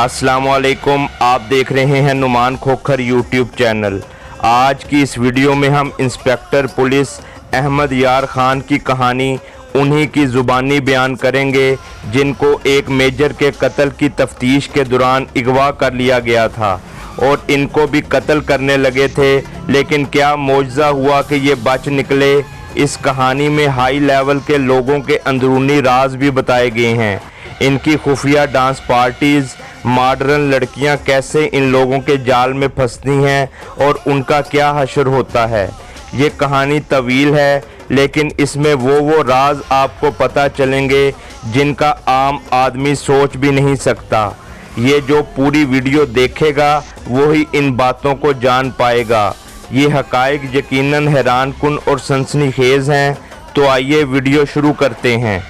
अस्सलामुअलैकुम, आप देख रहे हैं नुमान खोखर यूट्यूब चैनल। आज की इस वीडियो में हम इंस्पेक्टर पुलिस अहमद यार खान की कहानी उन्हीं की ज़ुबानी बयान करेंगे जिनको एक मेजर के कत्ल की तफ्तीश के दौरान अगवा कर लिया गया था और इनको भी कत्ल करने लगे थे, लेकिन क्या मौजज़ा हुआ कि ये बच निकले। इस कहानी में हाई लेवल के लोगों के अंदरूनी राज भी बताए गए हैं। इनकी खुफिया डांस पार्टीज़, मॉडर्न लड़कियां कैसे इन लोगों के जाल में फंसती हैं और उनका क्या हश्र होता है। ये कहानी तवील है, लेकिन इसमें वो राज आपको पता चलेंगे जिनका आम आदमी सोच भी नहीं सकता। ये जो पूरी वीडियो देखेगा वही इन बातों को जान पाएगा। ये हक़ाइक़ यकीनन हैरानकुन और सनसनीखेज़ हैं। तो आइए वीडियो शुरू करते हैं।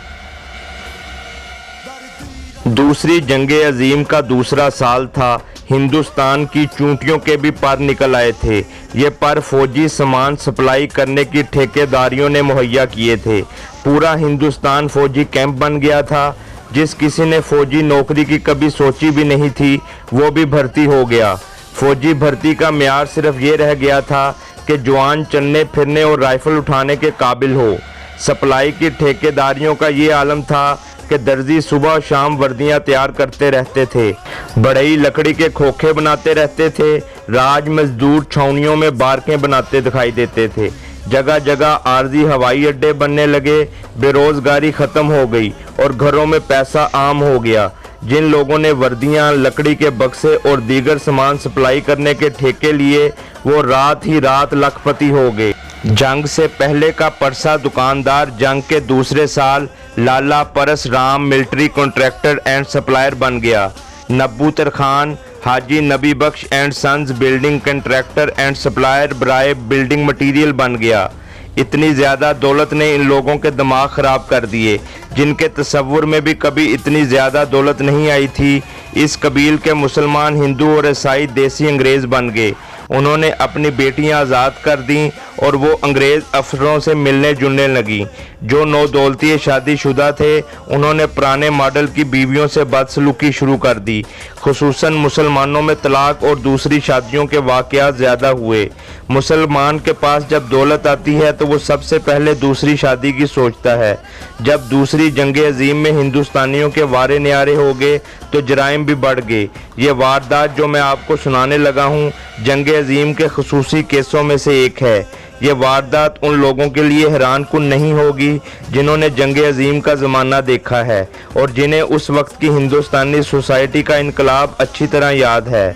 दूसरी जंगे अजीम का दूसरा साल था। हिंदुस्तान की चूंटियों के भी पर निकल आए थे। ये पर फौजी सामान सप्लाई करने की ठेकेदारियों ने मुहैया किए थे। पूरा हिंदुस्तान फौजी कैंप बन गया था। जिस किसी ने फौजी नौकरी की कभी सोची भी नहीं थी वो भी भर्ती हो गया। फौजी भर्ती का म्यार सिर्फ ये रह गया था कि जवान चलने फिरने और राइफल उठाने के काबिल हो। सप्लाई की ठेकेदारियों का ये आलम था कि दर्जी सुबह शाम वर्दियां तैयार करते रहते थे, बढ़ई लकड़ी के खोखे बनाते रहते थे, राज मजदूर छावनियों में बारकें बनाते दिखाई देते थे। जगह जगह आर्जी हवाई अड्डे बनने लगे। बेरोजगारी ख़त्म हो गई और घरों में पैसा आम हो गया। जिन लोगों ने वर्दियां, लकड़ी के बक्से और दीगर सामान सप्लाई करने के ठेके लिए वो रात ही रात लखपति हो गए। जंग से पहले का परसा दुकानदार जंग के दूसरे साल Lala Paras Ram military contractor and supplier बन गया। Nabbu Tarkhan Haji Nabi Bakhsh and sons building contractor and supplier बराए बिल्डिंग मटीरियल बन गया। इतनी ज़्यादा दौलत ने इन लोगों के दिमाग ख़राब कर दिए जिनके तसव्वुर में भी कभी इतनी ज़्यादा दौलत नहीं आई थी। इस कबील के मुसलमान, हिंदू और ईसाई देसी अंग्रेज़ बन गए। उन्होंने अपनी बेटियां आज़ाद कर दी और वो अंग्रेज़ अफसरों से मिलने जुलने लगी। जो नौदौलती शादीशुदा थे उन्होंने पुराने मॉडल की बीवियों से बदसलूकी शुरू कर दी। खुसूसन मुसलमानों में तलाक और दूसरी शादियों के वाक़यात ज़्यादा हुए। मुसलमान के पास जब दौलत आती है तो वो सबसे पहले दूसरी शादी की सोचता है। जब दूसरी जंगे अजीम में हिंदुस्तानियों के वारे न्यारे हो गए तो जराइम भी बढ़ गए। ये वारदात जो मैं आपको सुनाने लगा हूँ जंगे अजीम के खुसूसी केसों में से एक है। ये वारदात उन लोगों के लिए हैरानकुन नहीं होगी जिन्होंने जंगे अजीम का ज़माना देखा है और जिन्हें उस वक्त की हिंदुस्तानी सोसाइटी का इनकलाब अच्छी तरह याद है।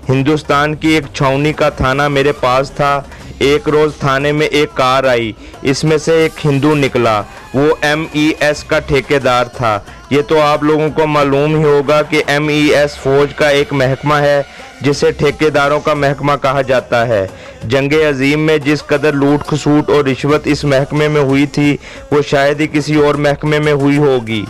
हिंदुस्तान की एक छावनी का थाना मेरे पास था। एक रोज़ थाने में एक कार आई। इसमें से एक हिंदू निकला। वो MES का ठेकेदार था। ये तो आप लोगों को मालूम ही होगा कि MES फौज का एक महकमा है जिसे ठेकेदारों का महकमा कहा जाता है। जंगे अजीम में जिस कदर लूट खसूट और रिश्वत इस महकमे में हुई थी वो शायद ही किसी और महकमे में हुई होगी।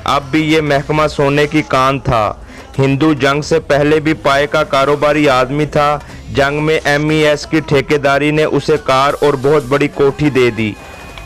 अब भी ये महकमा सोने की कान था। हिंदू जंग से पहले भी पाए का कारोबारी आदमी था। जंग में MES की ठेकेदारी ने उसे कार और बहुत बड़ी कोठी दे दी।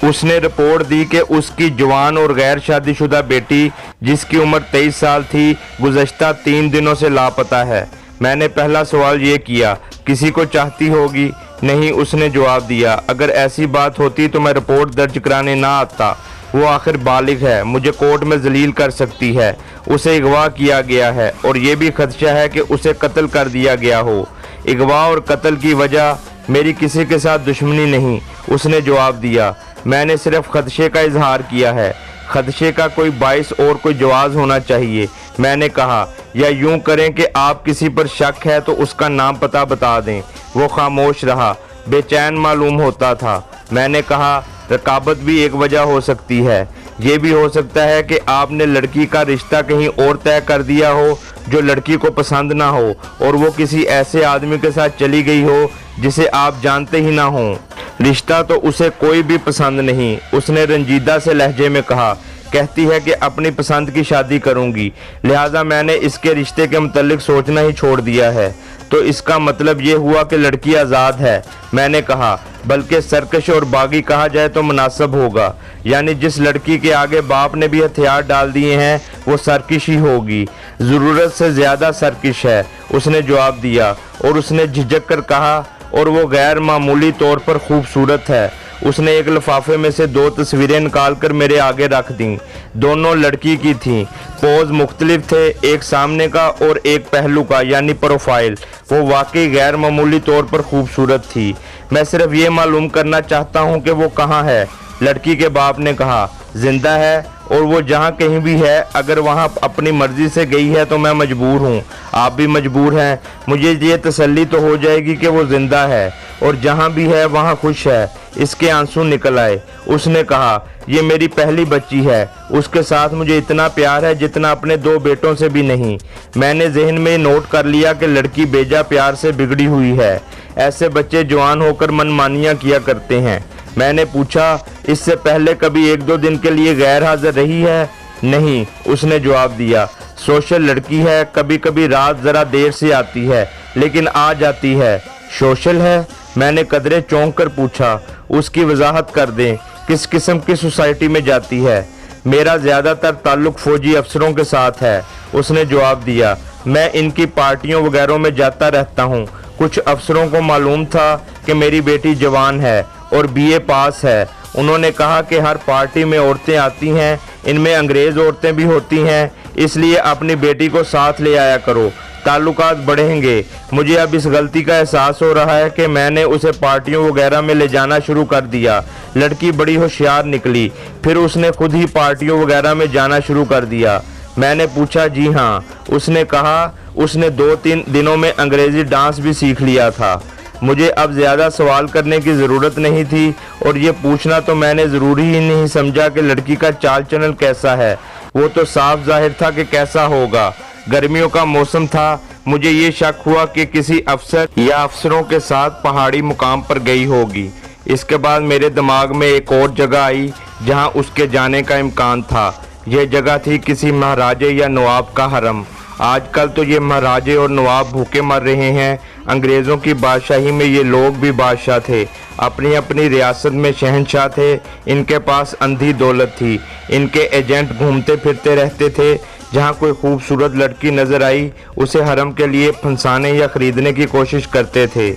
उसने रिपोर्ट दी कि उसकी जवान और गैर शादीशुदा बेटी जिसकी उम्र 23 साल थी गुज़श्ता 3 दिनों से लापता है। मैंने पहला सवाल ये किया, किसी को चाहती होगी? नहीं, उसने जवाब दिया। अगर ऐसी बात होती तो मैं रिपोर्ट दर्ज कराने ना आता। वो आखिर बालिग है, मुझे कोर्ट में जलील कर सकती है। उसे अगवा किया गया है और ये भी खदशा है कि उसे कत्ल कर दिया गया हो। अगवा और कत्ल की वजह मेरी किसी के साथ दुश्मनी नहीं, उसने जवाब दिया। मैंने सिर्फ खदशे का इजहार किया है। खदशे का कोई बाइस और कोई जवाज़ होना चाहिए। मैंने कहा, या यूं करें कि आप किसी पर शक है तो उसका नाम पता बता दें। वो खामोश रहा, बेचैन मालूम होता था। मैंने कहा, रकाबत भी एक वजह हो सकती है। ये भी हो सकता है कि आपने लड़की का रिश्ता कहीं और तय कर दिया हो जो लड़की को पसंद ना हो और वो किसी ऐसे आदमी के साथ चली गई हो जिसे आप जानते ही ना हो। रिश्ता तो उसे कोई भी पसंद नहीं, उसने रंजीदा से लहजे में कहा। कहती है कि अपनी पसंद की शादी करूंगी, लिहाजा मैंने इसके रिश्ते के मुतल्लिक सोचना ही छोड़ दिया है। तो इसका मतलब ये हुआ कि लड़की आज़ाद है? मैंने कहा, बल्कि सरकश और बागी कहा जाए तो मुनासिब होगा, यानी जिस लड़की के आगे बाप ने भी हथियार डाल दिए हैं वो सरकश ही होगी, ज़रूरत से ज़्यादा सरकश है, उसने जवाब दिया। और उसने झिझक कर कहा, और वो गैर मामूली तौर पर खूबसूरत है। उसने एक लिफाफे में से 2 तस्वीरें निकालकर मेरे आगे रख दी। दोनों लड़की की थीं, पोज मुख्तलिफ थे, एक सामने का और एक पहलू का, यानी प्रोफाइल। वो वाकई गैर मामूली तौर पर खूबसूरत थी। मैं सिर्फ ये मालूम करना चाहता हूँ कि वो कहाँ है। लड़की के बाप ने कहा, जिंदा है, और वो जहाँ कहीं भी है, अगर वहाँ अपनी मर्जी से गई है तो मैं मजबूर हूँ, आप भी मजबूर हैं। मुझे ये तसल्ली तो हो जाएगी कि वो जिंदा है और जहाँ भी है वहाँ खुश है। इसके आंसू निकल आए। उसने कहा, ये मेरी पहली बच्ची है, उसके साथ मुझे इतना प्यार है जितना अपने 2 बेटों से भी नहीं। मैंने जहन में नोट कर लिया कि लड़की बेजा प्यार से बिगड़ी हुई है। ऐसे बच्चे जवान होकर मनमानियाँ किया करते हैं। मैंने पूछा, इससे पहले कभी 1-2 दिन के लिए गैर हाजिर रही है? नहीं, उसने जवाब दिया। सोशल लड़की है, कभी कभी रात ज़रा देर से आती है, लेकिन आ जाती है। सोशल है? मैंने कदरे चौंक कर पूछा। उसकी वजाहत कर दें, किस किस्म की सोसाइटी में जाती है? मेरा ज़्यादातर ताल्लुक फ़ौजी अफसरों के साथ है, उसने जवाब दिया। मैं इनकी पार्टियों वगैरह में जाता रहता हूँ। कुछ अफसरों को मालूम था कि मेरी बेटी जवान है और BA पास है। उन्होंने कहा कि हर पार्टी में औरतें आती हैं, इनमें अंग्रेज़ औरतें भी होती हैं, इसलिए अपनी बेटी को साथ ले आया करो, ताल्लुकात बढ़ेंगे। मुझे अब इस गलती का एहसास हो रहा है कि मैंने उसे पार्टियों वगैरह में ले जाना शुरू कर दिया। लड़की बड़ी होशियार निकली, फिर उसने खुद ही पार्टियों वगैरह में जाना शुरू कर दिया। मैंने पूछा, जी हाँ। उसने कहा, उसने 2-3 दिनों में अंग्रेज़ी डांस भी सीख लिया था। मुझे अब ज़्यादा सवाल करने की ज़रूरत नहीं थी, और ये पूछना तो मैंने ज़रूरी ही नहीं समझा कि लड़की का चाल चलन कैसा है। वो तो साफ जाहिर था कि कैसा होगा। गर्मियों का मौसम था। मुझे ये शक हुआ कि किसी अफसर या अफसरों के साथ पहाड़ी मुकाम पर गई होगी। इसके बाद मेरे दिमाग में एक और जगह आई जहां उसके जाने का इम्कान था। यह जगह थी किसी महाराजे या नवाब का हरम। आजकल तो ये महाराजे और नवाब भूखे मर रहे हैं। अंग्रेज़ों की बादशाही में ये लोग भी बादशाह थे, अपनी अपनी रियासत में शहंशाह थे। इनके पास अंधी दौलत थी। इनके एजेंट घूमते फिरते रहते थे। जहाँ कोई खूबसूरत लड़की नज़र आई, उसे हरम के लिए फंसाने या ख़रीदने की कोशिश करते थे।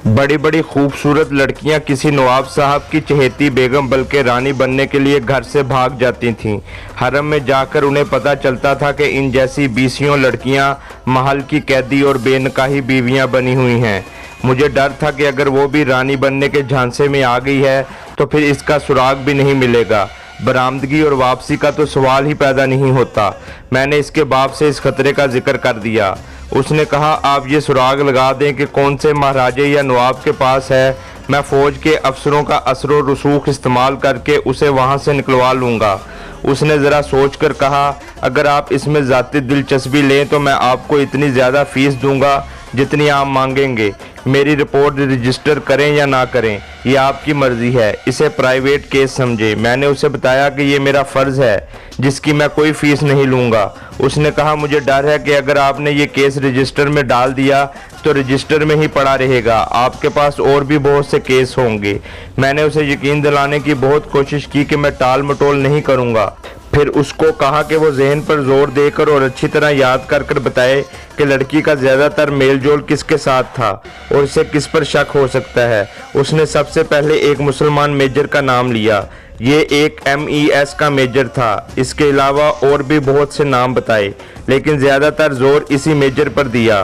बड़ी बड़ी खूबसूरत लड़कियां किसी नवाब साहब की चहेती बेगम बल्कि रानी बनने के लिए घर से भाग जाती थीं। हरम में जाकर उन्हें पता चलता था कि इन जैसी 20 लड़कियां महल की कैदी और बेनकाही बीवियां बनी हुई हैं। मुझे डर था कि अगर वो भी रानी बनने के झांसे में आ गई है तो फिर इसका सुराग भी नहीं मिलेगा। बरामदगी और वापसी का तो सवाल ही पैदा नहीं होता। मैंने इसके बाप से इस खतरे का जिक्र कर दिया। उसने कहा, आप ये सुराग लगा दें कि कौन से महाराजे या नवाब के पास है। मैं फ़ौज के अफसरों का असर और रसूख इस्तेमाल करके उसे वहाँ से निकलवा लूँगा। उसने ज़रा सोच कर कहा, अगर आप इसमें ज़ाती दिलचस्पी लें तो मैं आपको इतनी ज़्यादा फ़ीस दूँगा जितनी आप मांगेंगे। मेरी रिपोर्ट रजिस्टर करें या ना करें, ये आपकी मर्ज़ी है। इसे प्राइवेट केस समझे। मैंने उसे बताया कि ये मेरा फ़र्ज़ है जिसकी मैं कोई फ़ीस नहीं लूँगा। उसने कहा, मुझे डर है कि अगर आपने ये केस रजिस्टर में डाल दिया तो रजिस्टर में ही पड़ा रहेगा। आपके पास और भी बहुत से केस होंगे। मैंने उसे यकीन दिलाने की बहुत कोशिश की कि मैं टाल मटोल नहीं करूँगा। फिर उसको कहा कि वो जहन पर जोर देकर और अच्छी तरह याद कर बताए कि लड़की का ज़्यादातर मेलजोल किसके साथ था और इसे किस पर शक हो सकता है। उसने सबसे पहले एक मुसलमान मेजर का नाम लिया। ये एक MES का मेजर था। इसके अलावा और भी बहुत से नाम बताए, लेकिन ज़्यादातर जोर इसी मेजर पर दिया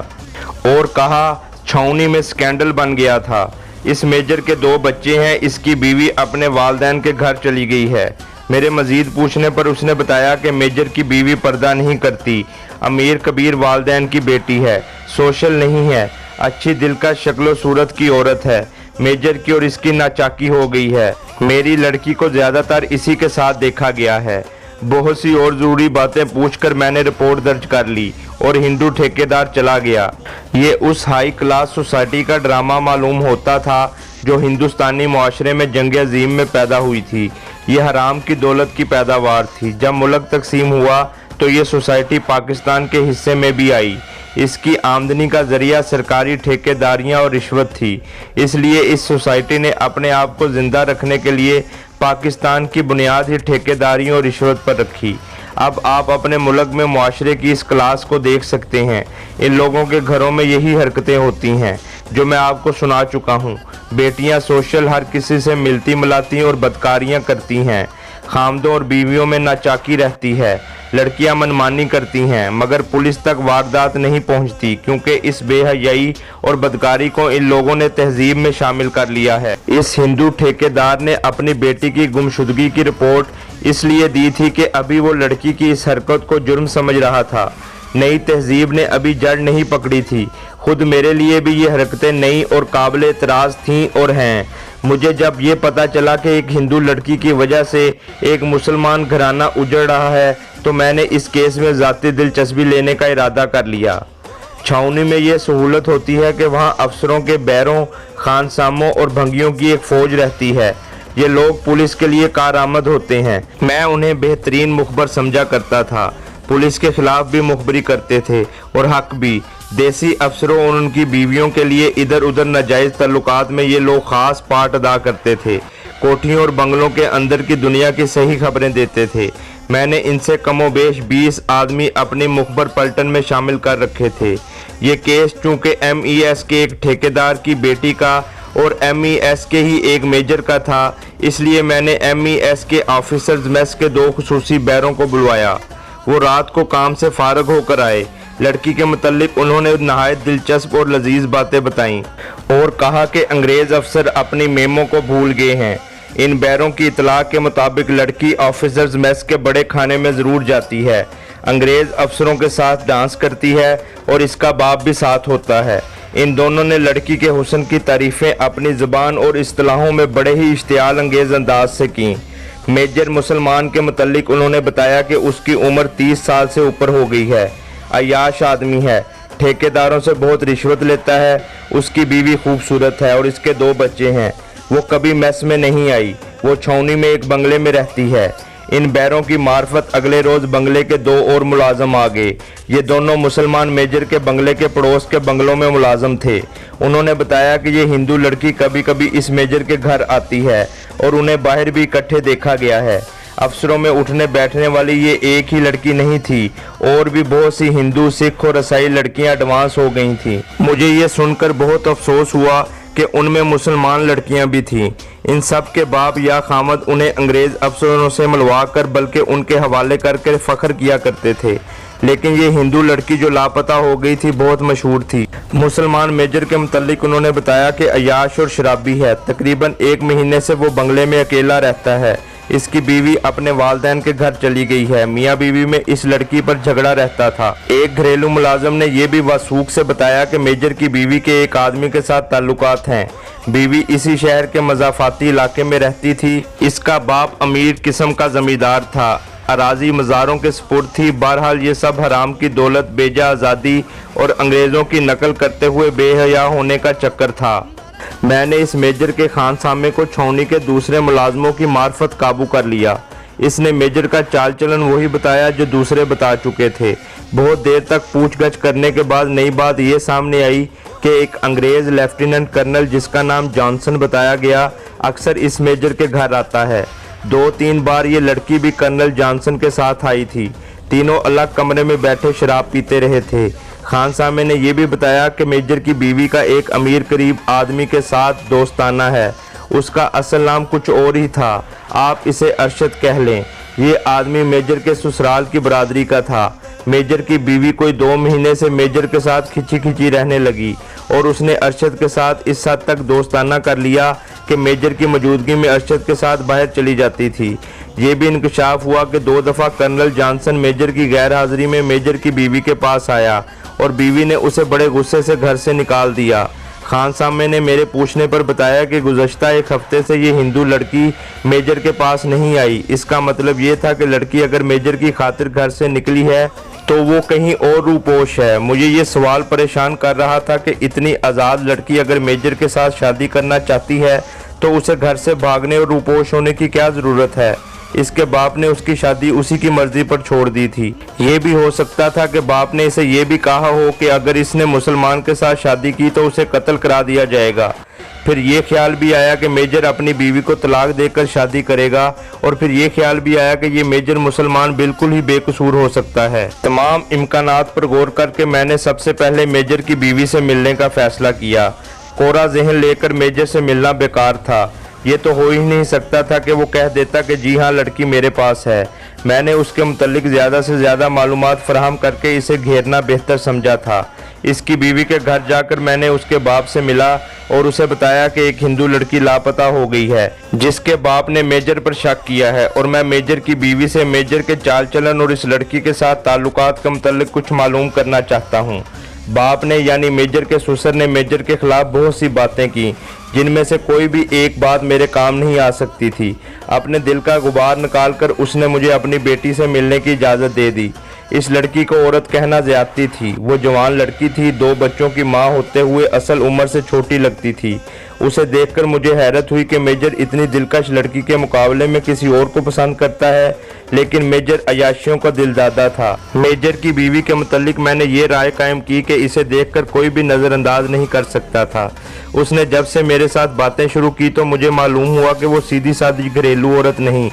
और कहा, छावनी में स्कैंडल बन गया था। इस मेजर के 2 बच्चे हैं। इसकी बीवी अपने वालिदैन के घर चली गई है। मेरे मज़ीद पूछने पर उसने बताया कि मेजर की बीवी पर्दा नहीं करती, अमीर कबीर वालिदैन की बेटी है, सोशल नहीं है, अच्छी दिलकश शक्लो सूरत की औरत है। मेजर की और इसकी नाचाकी हो गई है। मेरी लड़की को ज़्यादातर इसी के साथ देखा गया है। बहुत सी और ज़रूरी बातें पूछकर मैंने रिपोर्ट दर्ज कर ली और हिंदू ठेकेदार चला गया। ये उस हाई क्लास सोसाइटी का ड्रामा मालूम होता था जो हिंदुस्तानी मुआशरे में जंग अजीम में पैदा हुई थी। ये हराम की दौलत की पैदावार थी। जब मुल्क तकसीम हुआ तो ये सोसाइटी पाकिस्तान के हिस्से में भी आई। इसकी आमदनी का जरिया सरकारी ठेकेदारियां और रिश्वत थी। इसलिए इस सोसाइटी ने अपने आप को ज़िंदा रखने के लिए पाकिस्तान की बुनियाद ही ठेकेदारियों और रिश्वत पर रखी। अब आप अपने मुल्क में मुआशरे की इस क्लास को देख सकते हैं। इन लोगों के घरों में यही हरकतें होती हैं जो मैं आपको सुना चुका हूँ। बेटियाँ सोशल हर किसी से मिलती मिलाती और बदकारियाँ करती हैं। खामदों और बीवियों में नाचाकी रहती है। लड़कियां मनमानी करती हैं, मगर पुलिस तक वारदात नहीं पहुंचती, क्योंकि इस बेहयाई और बदकारी को इन लोगों ने तहजीब में शामिल कर लिया है। इस हिंदू ठेकेदार ने अपनी बेटी की गुमशुदगी की रिपोर्ट इसलिए दी थी कि अभी वो लड़की की इस हरकत को जुर्म समझ रहा था। नई तहजीब ने अभी जड़ नहीं पकड़ी थी। खुद मेरे लिए भी ये हरकतें नई और काबिल एतराज़ थीं और हैं। मुझे जब ये पता चला कि एक हिंदू लड़की की वजह से एक मुसलमान घराना उजड़ रहा है, तो मैंने इस केस में ज़ाती दिलचस्पी लेने का इरादा कर लिया। छावनी में ये सहूलत होती है कि वहाँ अफसरों के बैरों, खानसामों और भंगियों की एक फ़ौज रहती है। ये लोग पुलिस के लिए कारआमद होते हैं। मैं उन्हें बेहतरीन मुखबर समझा करता था। पुलिस के खिलाफ भी मुखबरी करते थे और हक भी। देसी अफसरों और उनकी बीवियों के लिए इधर उधर नाजायज़ तल्लुकात में ये लोग ख़ास पार्ट अदा करते थे। कोठियों और बंगलों के अंदर की दुनिया की सही खबरें देते थे। मैंने इनसे कमोबेश 20 आदमी अपनी मुखबर पलटन में शामिल कर रखे थे। ये केस चूँकि MES के एक ठेकेदार की बेटी का और MES के ही एक मेजर का था, इसलिए मैंने MES के ऑफिसर्स मेस के 2 खुसूसी बैरों को बुलवाया। वो रात को काम से फारग होकर आए। लड़की के मुतल्लिक उन्होंने नहायत दिलचस्प और लजीज बातें बताईं और कहा कि अंग्रेज़ अफसर अपनी मेमो को भूल गए हैं। इन बैरों की इतला के मुताबिक लड़की ऑफिसर्स मेस के बड़े खाने में ज़रूर जाती है, अंग्रेज़ अफसरों के साथ डांस करती है और इसका बाप भी साथ होता है। इन दोनों ने लड़की के हुस्न की तारीफ़ें अपनी ज़ुबान और इस्तिलाहों में बड़े ही इश्तियाल अंगेज़ अंदाज से की। मेजर मुसलमान के मुतल्लिक उन्होंने बताया कि उसकी उम्र 30 साल से ऊपर हो गई है, अय्याश आदमी है, ठेकेदारों से बहुत रिश्वत लेता है। उसकी बीवी खूबसूरत है और इसके 2 बच्चे हैं। वो कभी मेस में नहीं आई। वो छावनी में एक बंगले में रहती है। इन बैरों की मार्फत अगले रोज़ बंगले के 2 और मुलाजम आ गए। ये दोनों मुसलमान मेजर के बंगले के पड़ोस के बंगलों में मुलाजम थे। उन्होंने बताया कि ये हिंदू लड़की कभी कभी इस मेजर के घर आती है और उन्हें बाहर भी इकट्ठे देखा गया है। अफसरों में उठने बैठने वाली ये एक ही लड़की नहीं थी, और भी बहुत सी हिंदू, सिख और ईसाई लड़कियां एडवांस हो गई थीं। मुझे ये सुनकर बहुत अफसोस हुआ कि उनमें मुसलमान लड़कियां भी थीं। इन सब के बाप या खामद उन्हें अंग्रेज़ अफसरों से मिलवा कर बल्कि उनके हवाले करके फ़ख्र किया करते थे। लेकिन ये हिंदू लड़की जो लापता हो गई थी बहुत मशहूर थी। मुसलमान मेजर के मुतल्लिक उन्होंने बताया कि अय्याश और शराबी है। तकरीबन 1 महीने से वो बंगले में अकेला रहता है। इसकी बीवी अपने वालिदैन के घर चली गई है। मियाँ बीवी में इस लड़की पर झगड़ा रहता था। एक घरेलू मुलाजम ने यह भी वसूख से बताया कि मेजर की बीवी के एक आदमी के साथ ताल्लुकात हैं। बीवी इसी शहर के मज़ाफ़ाती इलाके में रहती थी। इसका बाप अमीर किस्म का जमींदार था। अराजी मज़ारों के सुपुर्द थी। बहरहाल ये सब हराम की दौलत, बेजा आज़ादी और अंग्रेज़ों की नकल करते हुए बेहया होने का चक्कर था। मैंने इस मेजर के खानसामे को छावनी के दूसरे मुलाजमों की मार्फत काबू कर लिया। इसने मेजर का चाल चलन वही बताया जो दूसरे बता चुके थे। बहुत देर तक पूछगछ करने के बाद नई बात ये सामने आई कि एक अंग्रेज़ लेफ्टिनेंट कर्नल जिसका नाम जॉनसन बताया गया अक्सर इस मेजर के घर आता है। 2-3 बार ये लड़की भी कर्नल जॉनसन के साथ आई थी। तीनों अलग कमरे में बैठे शराब पीते रहे थे। खानसामे ने यह भी बताया कि मेजर की बीवी का एक अमीर करीब आदमी के साथ दोस्ताना है। उसका असल नाम कुछ और ही था, आप इसे अरशद कह लें। ये आदमी मेजर के ससुराल की बरादरी का था। मेजर की बीवी कोई 2 महीने से मेजर के साथ खिंची खिंची रहने लगी और उसने अरशद के साथ इस हद तक दोस्ताना कर लिया कि मेजर की मौजूदगी में अरशद के साथ बाहर चली जाती थी। ये भी इंकशाफ हुआ कि 2 दफ़ा कर्नल जॉनसन मेजर की गैर हाजिरी में मेजर की बीवी के पास आया और बीवी ने उसे बड़े गुस्से से घर से निकाल दिया। खानसामे ने मेरे पूछने पर बताया कि गुज़श्ता 1 हफ्ते से ये हिंदू लड़की मेजर के पास नहीं आई। इसका मतलब ये था कि लड़की अगर मेजर की खातिर घर से निकली है तो वो कहीं और रूपोश है। मुझे ये सवाल परेशान कर रहा था कि इतनी आज़ाद लड़की अगर मेजर के साथ शादी करना चाहती है तो उसे घर से भागने और रूपोश होने की क्या ज़रूरत है। इसके बाप ने उसकी शादी उसी की मर्जी पर छोड़ दी थी। ये भी हो सकता था कि बाप ने इसे ये भी कहा हो कि अगर इसने मुसलमान के साथ शादी की तो उसे कत्ल करा दिया जाएगा। फिर ये ख्याल भी आया कि मेजर अपनी बीवी को तलाक देकर शादी करेगा, और फिर ये ख्याल भी आया कि ये मेजर मुसलमान बिल्कुल ही बेकसूर हो सकता है। तमाम इम्कानात पर गौर करके मैंने सबसे पहले मेजर की बीवी से मिलने का फैसला किया। कोरा जहन लेकर मेजर से मिलना बेकार था। ये तो हो ही नहीं सकता था कि वो कह देता कि जी हाँ, लड़की मेरे पास है। मैंने उसके मुतल्लिक ज़्यादा से ज़्यादा मालूमात फराहम करके इसे घेरना बेहतर समझा था। इसकी बीवी के घर जाकर मैंने उसके बाप से मिला और उसे बताया कि एक हिंदू लड़की लापता हो गई है, जिसके बाप ने मेजर पर शक किया है, और मैं मेजर की बीवी से मेजर के चाल चलन और इस लड़की के साथ ताल्लुकात के मुतल्लिक कुछ मालूम करना चाहता हूँ। बाप ने यानी मेजर के ससुर ने मेजर के खिलाफ बहुत सी बातें की, जिनमें से कोई भी एक बात मेरे काम नहीं आ सकती थी। अपने दिल का गुबार निकालकर उसने मुझे अपनी बेटी से मिलने की इजाज़त दे दी। इस लड़की को औरत कहना ज़्यादती थी। वो जवान लड़की थी, 2 बच्चों की माँ होते हुए असल उम्र से छोटी लगती थी। उसे देखकर मुझे हैरत हुई कि मेजर इतनी दिलकश लड़की के मुकाबले में किसी और को पसंद करता है, लेकिन मेजर अयाशियों का दिलदादा था। मेजर की बीवी के मुतल्लिक मैंने ये राय कायम की कि इसे देखकर कोई भी नज़रअंदाज नहीं कर सकता था। उसने जब से मेरे साथ बातें शुरू की तो मुझे मालूम हुआ कि वो सीधी सादी घरेलू औरत नहीं,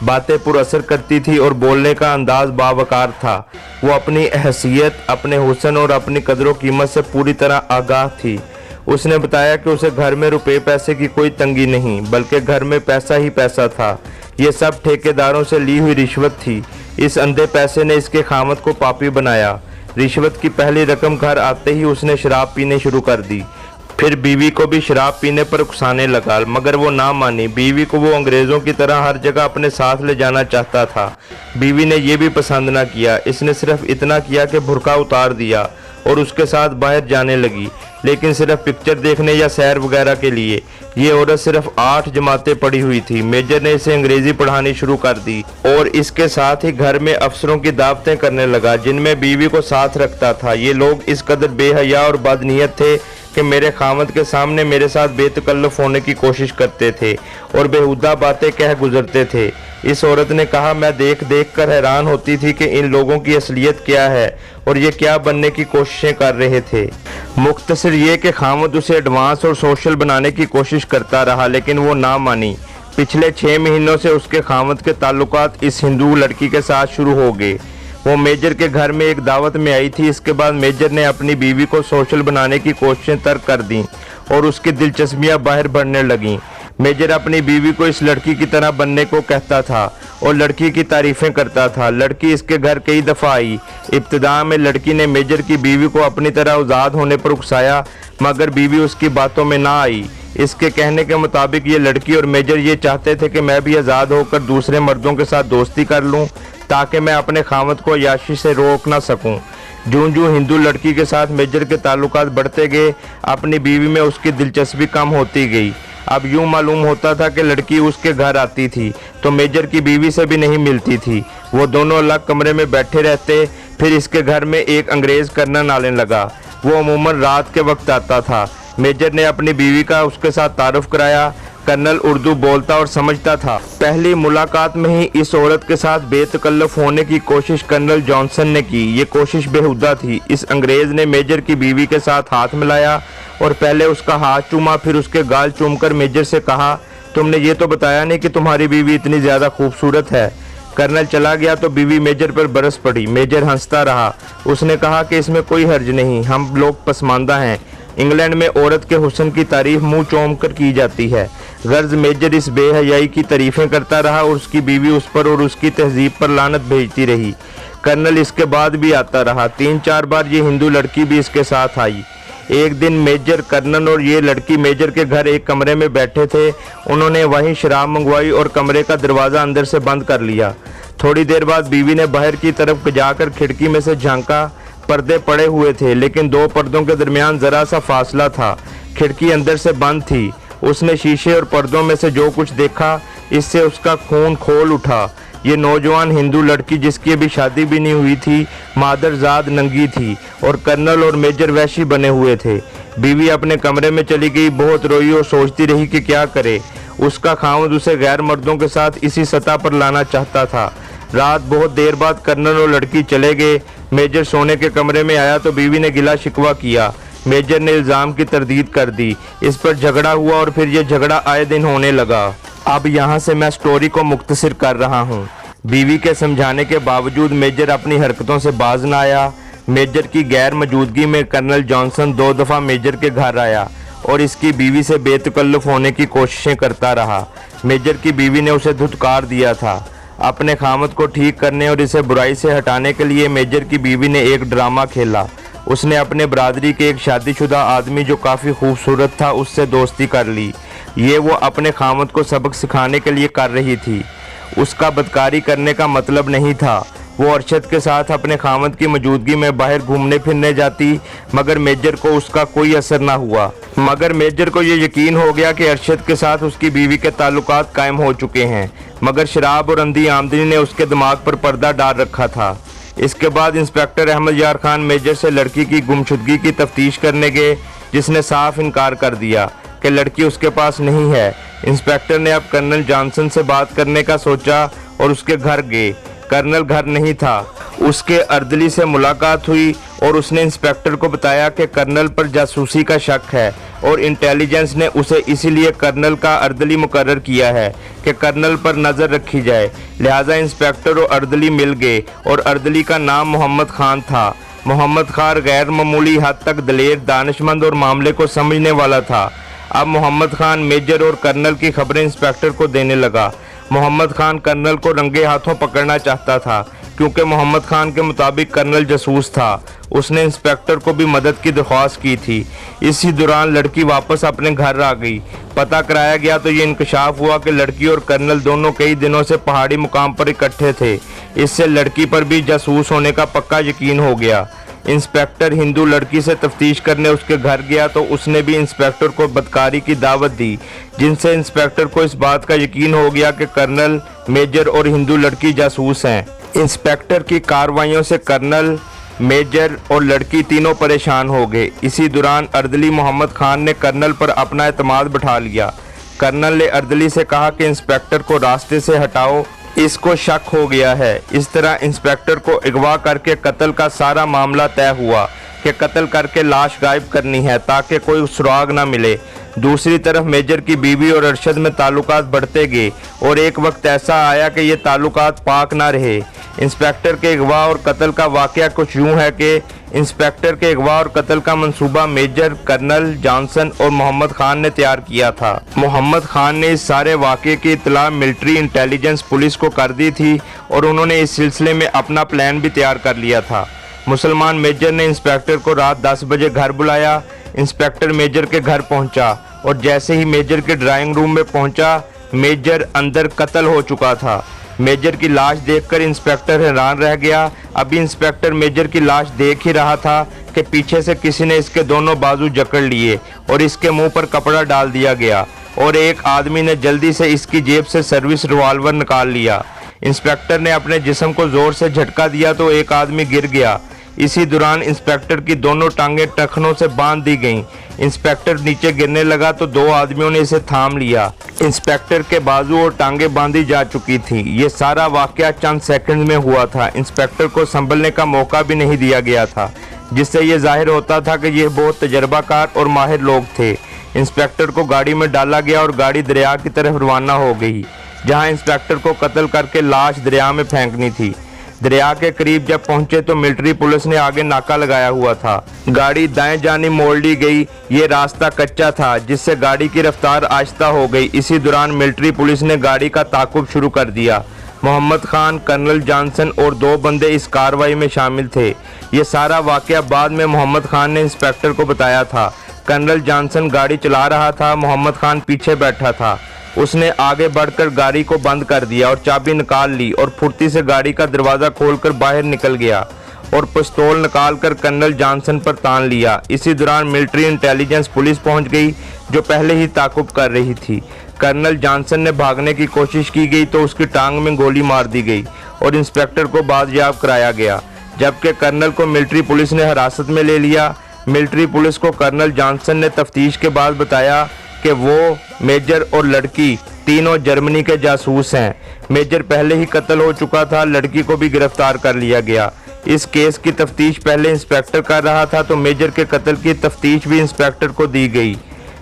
बातें पुरअसर करती थी और बोलने का अंदाज बावकार था। वो अपनी हैसियत, अपने हुस्न और अपनी कदर कीमत से पूरी तरह आगाह थी। उसने बताया कि उसे घर में रुपए पैसे की कोई तंगी नहीं, बल्कि घर में पैसा ही पैसा था। ये सब ठेकेदारों से ली हुई रिश्वत थी। इस अंधे पैसे ने इसके खामद को पापी बनाया। रिश्वत की पहली रकम घर आते ही उसने शराब पीने शुरू कर दी। फिर बीवी को भी शराब पीने पर उकसाने लगा, मगर वो ना मानी। बीवी को वो अंग्रेज़ों की तरह हर जगह अपने साथ ले जाना चाहता था। बीवी ने यह भी पसंद ना किया। इसने सिर्फ इतना किया कि बुर्का उतार दिया और उसके साथ बाहर जाने लगी, लेकिन सिर्फ पिक्चर देखने या सैर वगैरह के लिए। ये औरत सिर्फ 8 जमातें पढ़ी हुई थी। मेजर ने इसे अंग्रेज़ी पढ़ानी शुरू कर दी और इसके साथ ही घर में अफसरों की दावतें करने लगा, जिनमें बीवी को साथ रखता था। ये लोग इस कदर बेहया और बदनीयत थे कि मेरे खामद के सामने मेरे साथ बेतकल्लुफ़ होने की कोशिश करते थे और बेहुदा बातें कह गुजरते थे। इस औरत ने कहा, मैं देख देख कर हैरान होती थी कि इन लोगों की असलियत क्या है और ये क्या बनने की कोशिशें कर रहे थे। मुख्तसर ये कि खामद उसे एडवांस और सोशल बनाने की कोशिश करता रहा, लेकिन वो ना मानी। पिछले 6 महीनों से उसके खामद के ताल्लुकात इस हिंदू लड़की के साथ शुरू हो गए। वो मेजर के घर में एक दावत में आई थी। इसके बाद मेजर ने अपनी बीवी को सोशल बनाने की कोशिशें तर्क कर दी और उसकी दिलचस्पियां बाहर बढ़ने लगीं। मेजर अपनी बीवी को इस लड़की की तरह बनने को कहता था और लड़की की तारीफ़ें करता था। लड़की इसके घर कई दफ़ा आई। इब्तिदा में लड़की ने मेजर की बीवी को अपनी तरह आज़ाद होने पर उकसाया, मगर बीवी उसकी बातों में ना आई। इसके कहने के मुताबिक ये लड़की और मेजर ये चाहते थे कि मैं भी आज़ाद होकर दूसरे मर्दों के साथ दोस्ती कर लूँ, ताकि मैं अपने खामद को अय्याशी से रोक ना सकूं। जूं हिंदू लड़की के साथ मेजर के ताल्लुकात बढ़ते गए, अपनी बीवी में उसकी दिलचस्पी कम होती गई। अब यूं मालूम होता था कि लड़की उसके घर आती थी तो मेजर की बीवी से भी नहीं मिलती थी। वो दोनों अलग कमरे में बैठे रहते। फिर इसके घर में एक अंग्रेज़ कर्नल आने लगा। वो अमूमन रात के वक्त आता था। मेजर ने अपनी बीवी का उसके साथ तारुफ कराया। कर्नल उर्दू बोलता और समझता था। पहली मुलाकात में ही इस औरत के साथ बेतकल्लुफ़ होने की कोशिश कर्नल जॉनसन ने की। ये कोशिश बेहुदा थी। इस अंग्रेज़ ने मेजर की बीवी के साथ हाथ मिलाया और पहले उसका हाथ चूमा, फिर उसके गाल चूमकर मेजर से कहा, तुमने ये तो बताया नहीं कि तुम्हारी बीवी इतनी ज़्यादा खूबसूरत है। कर्नल चला गया तो बीवी मेजर पर बरस पड़ी। मेजर हंसता रहा। उसने कहा कि इसमें कोई हर्ज नहीं, हम लोग पसमानदा हैं। इंग्लैंड में औरत के हुस्न की तारीफ मुंह चौम कर की जाती है। गर्ज मेजर इस बेहयाई की तारीफ़ें करता रहा और उसकी बीवी उस पर और उसकी तहजीब पर लानत भेजती रही। कर्नल इसके बाद भी आता रहा। 3-4 बार ये हिंदू लड़की भी इसके साथ आई। एक दिन मेजर, कर्नल और ये लड़की मेजर के घर एक कमरे में बैठे थे। उन्होंने वहीं शराब मंगवाई और कमरे का दरवाज़ा अंदर से बंद कर लिया। थोड़ी देर बाद बीवी ने बाहर की तरफ जाकर खिड़की में से झांका। पर्दे पड़े हुए थे, लेकिन 2 पर्दों के दरमियान ज़रा सा फासला था। खिड़की अंदर से बंद थी। उसने शीशे और पर्दों में से जो कुछ देखा, इससे उसका खून खोल उठा। ये नौजवान हिंदू लड़की, जिसकी अभी शादी भी नहीं हुई थी, मादरजाद नंगी थी और कर्नल और मेजर वैशी बने हुए थे। बीवी अपने कमरे में चली गई, बहुत रोई और सोचती रही कि क्या करे। उसका खामद उसे गैर मर्दों के साथ इसी सतह पर लाना चाहता था। रात बहुत देर बाद कर्नल और लड़की चले गए। मेजर सोने के कमरे में आया तो बीवी ने गिला शिकवा किया। मेजर ने इल्ज़ाम की तरदीद कर दी। इस पर झगड़ा हुआ और फिर ये झगड़ा आए दिन होने लगा। अब यहाँ से मैं स्टोरी को मुख्तसर कर रहा हूँ। बीवी के समझाने के बावजूद मेजर अपनी हरकतों से बाज न आया। मेजर की गैर मौजूदगी में कर्नल जॉनसन 2 दफ़ा मेजर के घर आया और इसकी बीवी से बेतकल्लुफ़ होने की कोशिशें करता रहा। मेजर की बीवी ने उसे धुतकार दिया था। अपने खामद को ठीक करने और इसे बुराई से हटाने के लिए मेजर की बीवी ने एक ड्रामा खेला। उसने अपने बरादरी के एक शादीशुदा आदमी जो काफ़ी खूबसूरत था उससे दोस्ती कर ली। ये वो अपने खामद को सबक सिखाने के लिए कर रही थी। उसका बदकारी करने का मतलब नहीं था। वो अरशद के साथ अपने खामद की मौजूदगी में बाहर घूमने फिरने जाती, मगर मेजर को उसका कोई असर ना हुआ। मगर मेजर को ये यकीन हो गया कि अरशद के साथ उसकी बीवी के ताल्लुकात कायम हो चुके हैं, मगर शराब और अंधी आमदनी ने उसके दिमाग पर पर्दा डाल रखा था। इसके बाद इंस्पेक्टर अहमद यार खान मेजर से लड़की की गुमशुदगी की तफ्तीश करने गए, जिसने साफ इनकार कर दिया कि लड़की उसके पास नहीं है। इंस्पेक्टर ने अब कर्नल जॉनसन से बात करने का सोचा और उसके घर गए। कर्नल घर नहीं था। उसके अर्दली से मुलाकात हुई और उसने इंस्पेक्टर को बताया कि कर्नल पर जासूसी का शक है और इंटेलिजेंस ने उसे इसीलिए कर्नल का अर्दली मुकर्रर किया है कि कर्नल पर नज़र रखी जाए। लिहाजा इंस्पेक्टर और अर्दली मिल गए और अर्दली का नाम मोहम्मद खान था। मोहम्मद खान गैर मामूली हद तक दलेर, दानिशमंद और मामले को समझने वाला था। अब मोहम्मद खान मेजर और कर्नल की खबरें इंस्पेक्टर को देने लगा। मोहम्मद खान कर्नल को रंगे हाथों पकड़ना चाहता था, क्योंकि मोहम्मद खान के मुताबिक कर्नल जासूस था। उसने इंस्पेक्टर को भी मदद की दरख्वास्त की थी। इसी दौरान लड़की वापस अपने घर आ गई। पता कराया गया तो ये इंकशाफ हुआ कि लड़की और कर्नल दोनों कई दिनों से पहाड़ी मुकाम पर इकट्ठे थे। इससे लड़की पर भी जासूस होने का पक्का यकीन हो गया। इंस्पेक्टर हिंदू लड़की से तफ्तीश करने उसके घर गया तो उसने भी इंस्पेक्टर को बदकारी की दावत दी, जिनसे इंस्पेक्टर को इस बात का यकीन हो गया कि कर्नल, मेजर और हिंदू लड़की जासूस हैं। इंस्पेक्टर की कार्रवाइयों से कर्नल, मेजर और लड़की तीनों परेशान हो गए। इसी दौरान अर्दली मोहम्मद खान ने कर्नल पर अपना एतमाद बिठा लिया। कर्नल ने अर्दली से कहा कि इंस्पेक्टर को रास्ते से हटाओ, इसको शक हो गया है। इस तरह इंस्पेक्टर को अगवा करके कत्ल का सारा मामला तय हुआ कि कत्ल करके लाश गायब करनी है ताकि कोई सुराग ना मिले। दूसरी तरफ मेजर की बीवी और अरशद में ताल्लुकात बढ़ते गए और एक वक्त ऐसा आया कि ये ताल्लुकात पाक ना रहे। इंस्पेक्टर के अगवा और कत्ल का वाक़या कुछ यूँ है कि इंस्पेक्टर के अगवा और कत्ल का मंसूबा मेजर, कर्नल जॉनसन और मोहम्मद खान ने तैयार किया था। मोहम्मद खान ने इस सारे वाक़े की इत्तला मिलिट्री इंटेलिजेंस पुलिस को कर दी थी और उन्होंने इस सिलसिले में अपना प्लान भी तैयार कर लिया था। मुसलमान मेजर ने इंस्पेक्टर को रात 10 बजे घर बुलाया। इंस्पेक्टर मेजर के घर पहुंचा और जैसे ही मेजर के ड्राइंग रूम में पहुंचा, मेजर अंदर कत्ल हो चुका था। मेजर की लाश देखकर इंस्पेक्टर हैरान रह गया। अभी इंस्पेक्टर मेजर की लाश देख ही रहा था कि पीछे से किसी ने इसके दोनों बाजू जकड़ लिए और इसके मुंह पर कपड़ा डाल दिया गया और एक आदमी ने जल्दी से इसकी जेब से सर्विस रिवॉल्वर निकाल लिया। इंस्पेक्टर ने अपने जिस्म को जोर से झटका दिया तो एक आदमी गिर गया। इसी दौरान इंस्पेक्टर की दोनों टांगें टखनों से बांध दी गईं। इंस्पेक्टर नीचे गिरने लगा तो 2 आदमियों ने इसे थाम लिया। इंस्पेक्टर के बाजू और टांगें बांधी जा चुकी थीं। ये सारा वाकया चंद सेकंड में हुआ था। इंस्पेक्टर को संभलने का मौका भी नहीं दिया गया था, जिससे ये जाहिर होता था कि ये बहुत तजर्बाकार और माहिर लोग थे। इंस्पेक्टर को गाड़ी में डाला गया और गाड़ी दरिया की तरफ रवाना हो गई, जहां इंस्पेक्टर को कत्ल करके लाश दरिया में फेंकनी थी। दरिया के करीब जब पहुंचे तो मिलिट्री पुलिस ने आगे नाका लगाया हुआ था। गाड़ी दाएं जानिब मोड़ ली गई। ये रास्ता कच्चा था, जिससे गाड़ी की रफ्तार आहिस्ता हो गई। इसी दौरान मिलिट्री पुलिस ने गाड़ी का ताकुब शुरू कर दिया। मोहम्मद खान, कर्नल जॉनसन और 2 बंदे इस कार्रवाई में शामिल थे। ये सारा वाकया बाद में मोहम्मद खान ने इंस्पेक्टर को बताया था। कर्नल जॉनसन गाड़ी चला रहा था, मोहम्मद खान पीछे बैठा था। उसने आगे बढ़कर गाड़ी को बंद कर दिया और चाबी निकाल ली और फुर्ती से गाड़ी का दरवाज़ा खोलकर बाहर निकल गया और पिस्तौल निकालकर कर्नल जॉनसन पर तान लिया। इसी दौरान मिलिट्री इंटेलिजेंस पुलिस पहुंच गई, जो पहले ही ताकुब कर रही थी। कर्नल जॉनसन ने भागने की कोशिश की गई तो उसकी टांग में गोली मार दी गई और इंस्पेक्टर को बाजियाब कराया गया, जबकि कर्नल को मिलिट्री पुलिस ने हिरासत में ले लिया। मिलिट्री पुलिस को कर्नल जॉनसन ने तफ्तीश के बाद बताया कि वो, मेजर और लड़की तीनों जर्मनी के जासूस हैं। मेजर पहले ही कत्ल हो चुका था, लड़की को भी गिरफ्तार कर लिया गया। इस केस की तफ्तीश पहले इंस्पेक्टर कर रहा था तो मेजर के कत्ल की तफ्तीश भी इंस्पेक्टर को दी गई।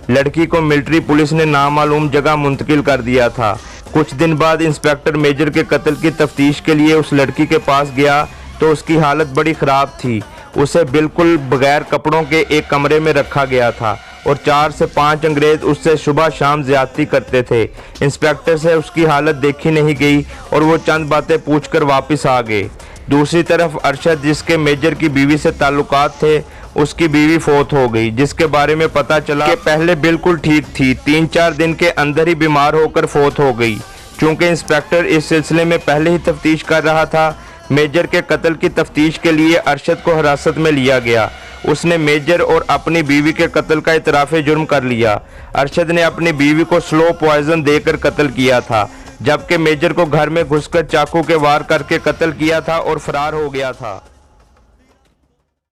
लड़की को मिलिट्री पुलिस ने नामालूम जगह मुंतकिल कर दिया था। कुछ दिन बाद इंस्पेक्टर मेजर के कत्ल की तफ्तीश के लिए उस लड़की के पास गया तो उसकी हालत बड़ी ख़राब थी। उसे बिल्कुल बगैर कपड़ों के एक कमरे में रखा गया था और 4 से 5 अंग्रेज उससे सुबह शाम ज्यादती करते थे। इंस्पेक्टर से उसकी हालत देखी नहीं गई और वो चंद बातें पूछकर वापस आ गए। दूसरी तरफ अरशद, जिसके मेजर की बीवी से ताल्लुकात थे, उसकी बीवी फौत हो गई, जिसके बारे में पता चला कि पहले बिल्कुल ठीक थी, 3-4 दिन के अंदर ही बीमार होकर फौत हो गई। चूंकि इंस्पेक्टर इस सिलसिले में पहले ही तफ्तीश कर रहा था, मेजर के कत्ल की तफ्तीश के लिए अरशद को हिरासत में लिया गया। उसने मेजर और अपनी बीवी के कत्ल का इतराफ़े जुर्म कर लिया। अरशद ने अपनी बीवी को स्लो पॉइजन देकर कत्ल किया था, जबकि मेजर को घर में घुसकर चाकू के वार करके कत्ल किया था और फरार हो गया था।